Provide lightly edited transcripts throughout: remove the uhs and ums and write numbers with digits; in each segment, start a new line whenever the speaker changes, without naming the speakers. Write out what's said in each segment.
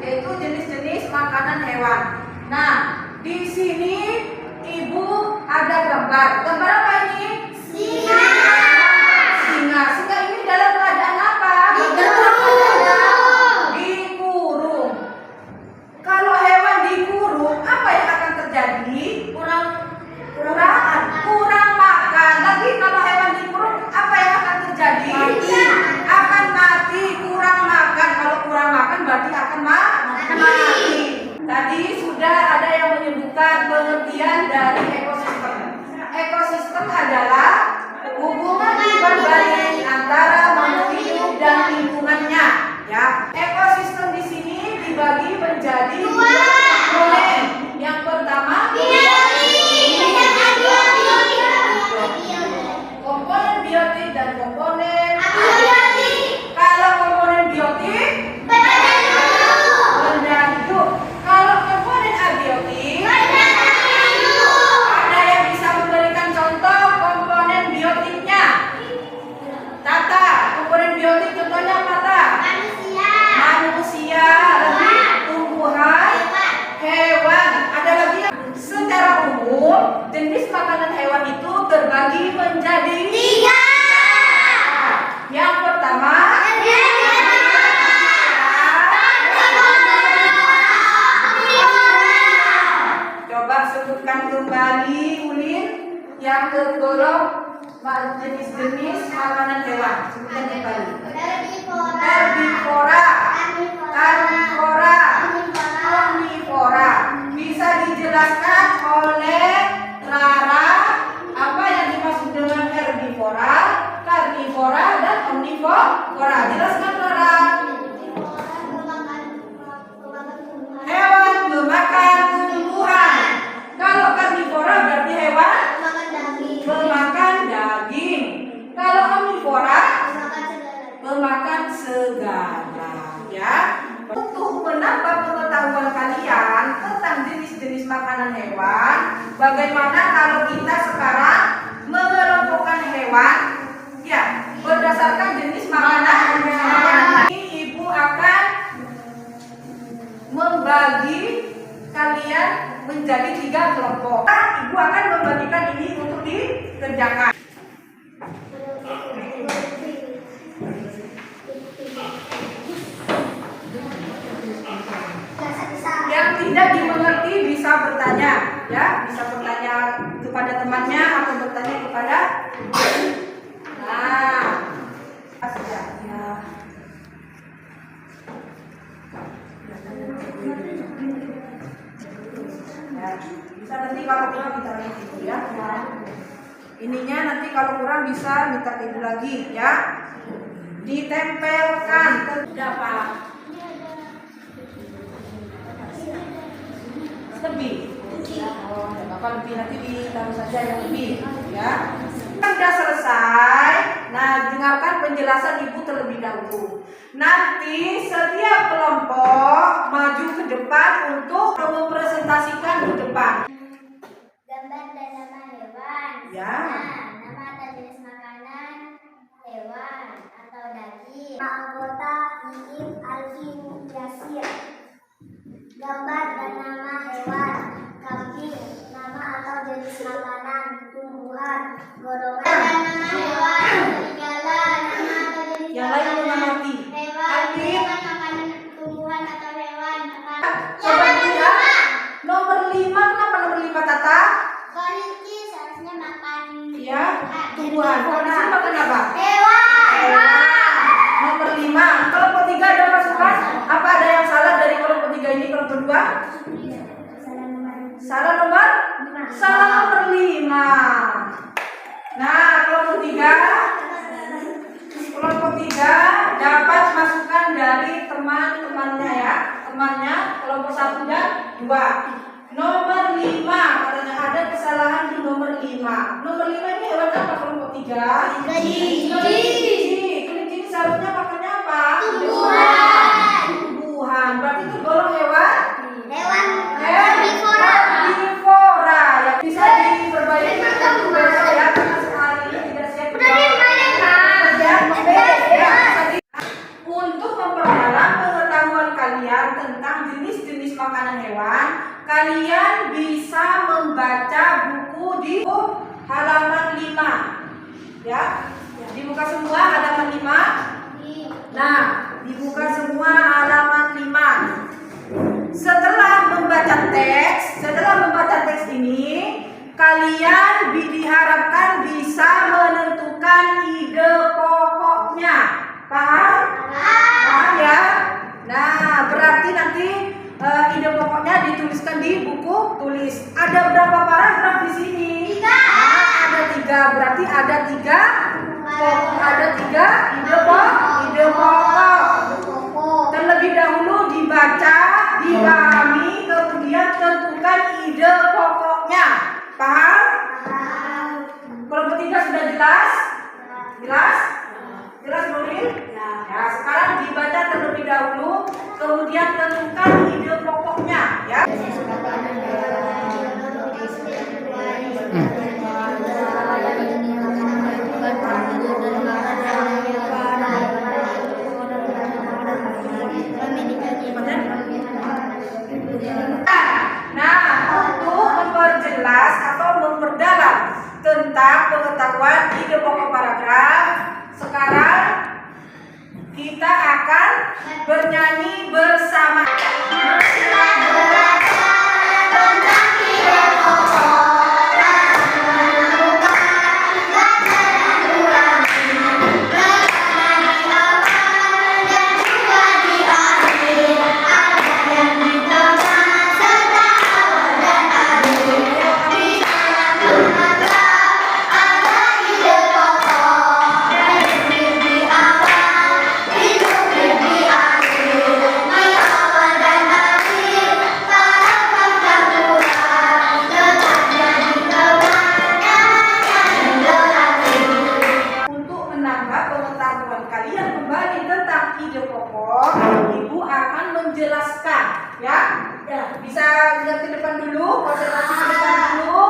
yaitu jenis-jenis makanan hewan. Nah, di sini Ibu ada gambar. Gambar apa ini?
Singa.
Singa. Singa ini dalam keadaan apa? Dikurung. Kalau hewan dikurung, apa yang akan terjadi? Kurang makan. Lagi kalau hewan dikurung, apa yang akan terjadi? Akan mati. Kurang makan. Kalau kurang makan berarti akan mati. Tadi sudah ada yang menyebutkan pengertian dari ekosistem. Ekosistem adalah hubungan berbalik antara makhluk hidup dan lingkungannya. Ya, ekosistem di sini dibagi menjadi dua komponen. Yang pertama komponen biotik dan komponen abiotik. Kalau komponen biotik benda hidup. Kalau komponen abiotik ada yang bisa memberikan contoh komponen biotiknya. Tata, komponen biotik contohnya apa, Ta? Manusia, lagi tumbuhan, hewan. Ada lagi yang secara umum jenis makanan hewan itu terbagi menjadi tiga. Yang pertama coba sebutkan kembali, Ulin, yang tergolong jenis-jenis makanan hewan. Sebutkan kembali. Herbivora, karnivora, omnivora. Bisa dijelaskan oleh Rara apa yang dimaksud dengan herbivora, karnivora, dan omnivora? Jelaskan, Rara. Hewan memakan tumbuhan. Kalau karnivora berarti hewan memakan daging. Kalau omnivora memakan segala, ya. Untuk menambah pengetahuan kalian tentang jenis-jenis makanan hewan, bagaimana kalau kita sekarang mengelompokkan hewan, ya, berdasarkan jenis makanan. Ini Ibu akan membagi kalian menjadi 3 kelompok. Ibu akan membagikan ini untuk dikerjakan. Yang tidak dimengerti bisa bertanya, ya, bisa bertanya kepada temannya atau bertanya kepada. Nah, ya. Ya, bisa nanti kalau kurang minta ibu, ya. Ininya nanti kalau kurang bisa minta ibu lagi, ya. Ditempelkan berapa? Lebih. Oh, apa lebih, nanti ditaruh saja yang lebih, ya. Sudah selesai. Nah, dengarkan penjelasan Ibu terlebih dahulu. Nanti setiap kelompok maju ke depan untuk mempresentasikan ke depan.
Gambar dan nama hewan.
Ya.
Nah, nama atau jenis makanan hewan atau daging. Anggota Iim Alvin Yasir. Gambar dan nama hewan. Kambing. Nama atau jenis makanan tumbuhan. Golongan dan nama hewan. Serigala. Nama atau jenis
Yang lain mengamati.
hewan. Golongan makanan tumbuhan atau hewan.
Coba lihat. Nomor 5, kenapa nomor 5, Tata?
Kelinci seharusnya makan
Ya, tumbuhan. Kalau di sini makan apa?
hewan.
Nomor 5. Kelompok 3 ada masukan? Apa ada yang salah dari kelompok 3 ini, kelompok 2? Salah nomor 5. Nah, kelompok 3 dapat masukan dari teman-temannya, ya. Temannya kelompok 1 dan 2. Nomor 5 katanya ada kesalahan di nomor 5. Nomor 5 ini hewan apa kelompok 3? Kelinci seharusnya makannya apa? Tumbuhan. Berarti itu golong hewan herbivora. Ya, bisa diperbaiki untuk besok, ya, karena sekali ini tidak siap. Untuk memperdalam pengetahuan kalian tentang Ya, dibuka semua halaman 5. Nah, dibuka semua halaman 5. Setelah membaca teks ini, kalian diharapkan bisa menentukan ide pokoknya. Paham? Paham ya? Nah, berarti nanti ide pokoknya dituliskan di buku tulis. Ada berapa paragraf di sini? 3. Nah, ada 3. Berarti ada 3 ide pokok. Terlebih dahulu dibaca, dipahami, kemudian tentukan ide pokoknya. Paham? Kelompok 3 sudah jelas? Jelas? Jelas, Nuril? Ya, sekarang dibaca terlebih dahulu, kemudian tentukan ide pokoknya, ya. Nah, untuk memperjelas atau memperdalam tentang pengetahuan ide pokok paragraf, sekarang kita akan bernyanyi bersama. Menjelaskan, ya, bisa lihat ke depan dulu, konsentrasi ke depan dulu.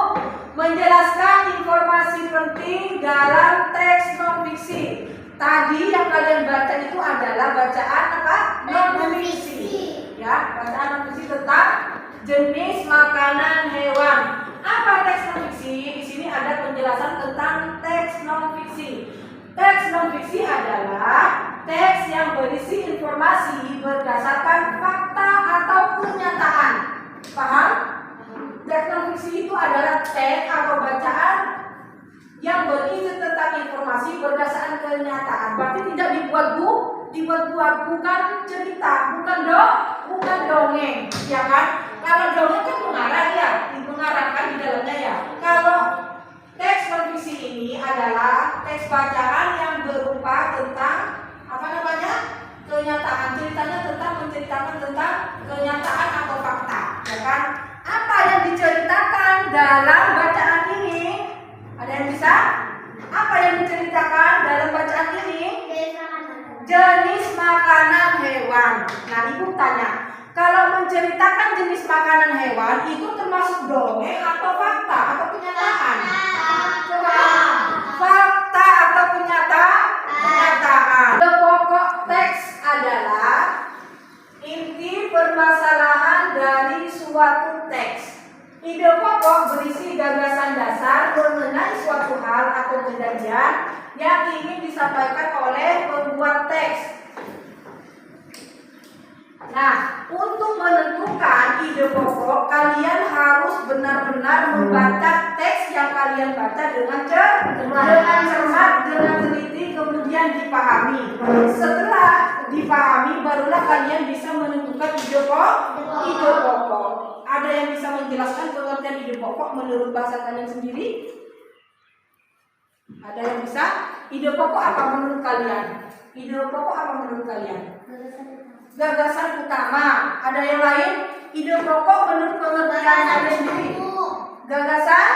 Menjelaskan informasi penting dalam teks non fiksi. Tadi yang kalian baca itu adalah bacaan apa? Non fiksi. Ya, bacaan non fiksi tentang jenis makanan hewan. Apa teks non fiksi? Di sini ada penjelasan tentang teks non fiksi. Teks non fiksi adalah teks yang berisi informasi berdasarkan fakta atau kenyataan. Paham? Teks non fiksi itu adalah teks atau bacaan yang berisi tentang informasi berdasarkan kenyataan. Berarti tidak dibuat-buat, bukan cerita, bukan dongeng, ya kan? Kalau dongeng kan mengarang ya, mengarangkan di dalamnya ya. Kalau teks non fiksi ini adalah teks bacaan yang berupa tentang kenyataan. Ceritanya menceritakan tentang kenyataan atau fakta, ya kan? Apa yang diceritakan dalam bacaan ini? Ada yang bisa? Apa yang diceritakan dalam bacaan ini? Jenis makanan hewan. Nah, ibu tanya, kalau menceritakan jenis makanan hewan itu termasuk dongeng atau fakta atau kenyataan? Fakta atau kenyataan? Pokok teks adalah inti permasalahan dari suatu teks. Ide pokok berisi gagasan dasar mengenai suatu hal atau kejadian yang ingin disampaikan oleh pembuat teks. Nah, untuk menentukan ide pokok, kalian harus benar-benar membaca teks yang kalian baca dengan cermat, dengan teliti, kemudian dipahami. Setelah dipahami, barulah kalian bisa menentukan ide pokok. Ada yang bisa menjelaskan pengertian ide pokok menurut bahasa kalian sendiri? Ada yang bisa? Ide pokok apa menurut kalian? Ide pokok apa menurut kalian? Gagasan utama. Ada yang lain? Ide pokok menurut pengertian kalian sendiri? Gagasan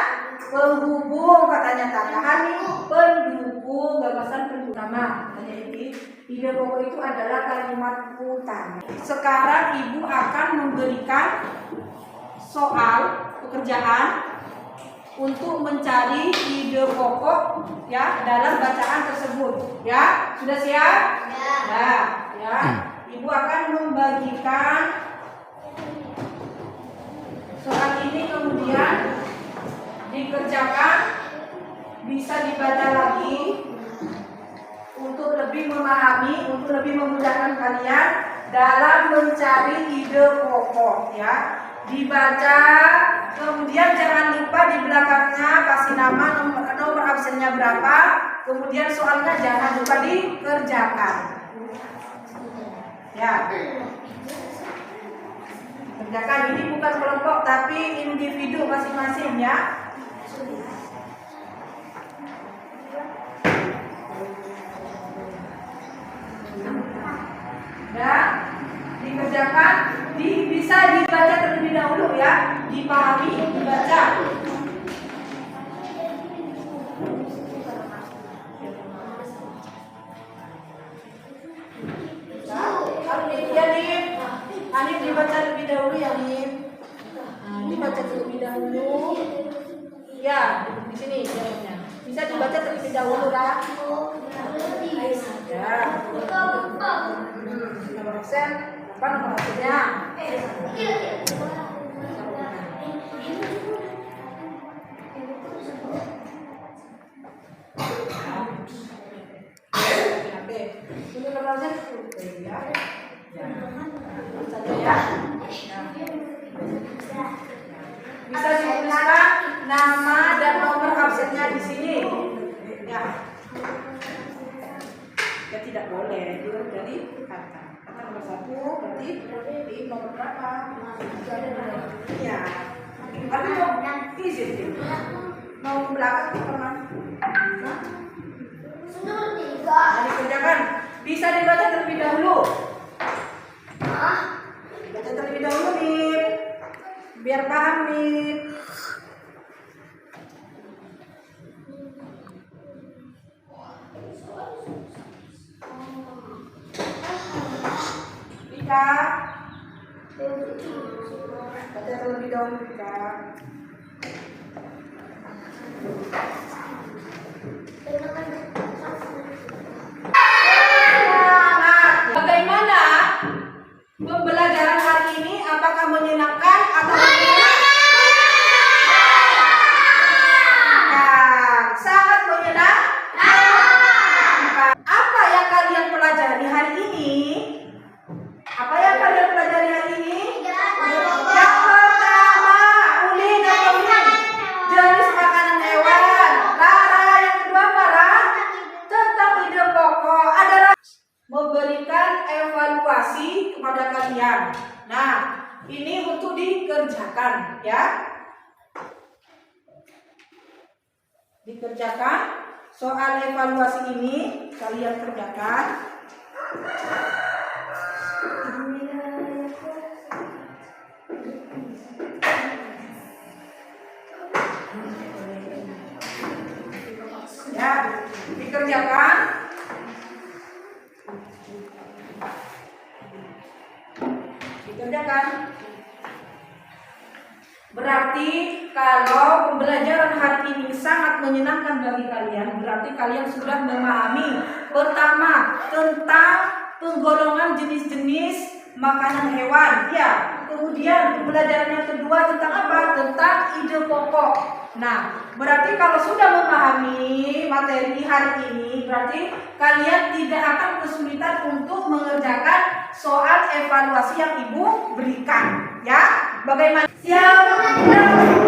penghubung, katanya Hani. Pendukung, gagasan utama. Katanya ini. Ide pokok itu adalah kalimat utama. Sekarang ibu akan memberikan soal pekerjaan untuk mencari ide pokok ya dalam bacaan tersebut. Ya, sudah siap? Ya. Ibu akan membagikan soal ini kemudian dikerjakan bisa dibaca lagi untuk lebih memahami, untuk lebih memudahkan kalian dalam mencari ide pokok ya. Dibaca, kemudian jangan lupa di belakangnya kasih nama, nomor absennya berapa, kemudian soalnya jangan lupa dikerjakan. Ya. Kerjakan, ini bukan kelompok tapi individu masing-masing ya. Dan dikerjakan, bisa dibaca terlebih dahulu ya, dipahami, dibaca. Anif dibaca terlebih dahulu ya, Anif. Dibaca terlebih dahulu. Ya, di sini jawabnya. Bisa dibaca terlebih dahulu lah. Ya. Nomor absen, apa nomor absennya? Ini nomor absen ya. Saja ya. Bisa dituliskan nama dan nomor absennya di sini. Ya. Ya tidak boleh itu dari kata. Kata nomor 1 berarti di nomor berapa? Ya. Tapi mau izin mau ke belakang ke teman. Nah, dikerjakan. Bisa dibaca terlebih dahulu. Baca terlebih dahulu nih, biar paham nih. Bisa baca terlebih dahulu bisa. Bagaimana pembelajaran hari ini? Apakah menyenangkan atau sangat menyenangkan? Apa yang kalian pelajari hari ini? Apa yang kalian pelajari hari ini? Yang pertama, Uli dan Tomi, jenis makanan hewan. Lara, yang kedua Farah, tentang ide pokok adalah memberikan evaluasi kepada kalian. Nah, ini untuk dikerjakan ya. Dikerjakan soal evaluasi ini kalian kerjakan. Ya, dikerjakan. Dikerjakan. Berarti kalau pembelajaran hari ini sangat menyenangkan bagi kalian, berarti kalian sudah memahami pertama tentang penggolongan jenis-jenis makanan hewan. Ya, kemudian pembelajaran yang kedua tentang apa? Tentang ide pokok. Nah, berarti kalau sudah memahami materi hari ini, berarti kalian tidak akan kesulitan untuk mengerjakan soal evaluasi yang Ibu berikan. Ya, bagaimana? Siap.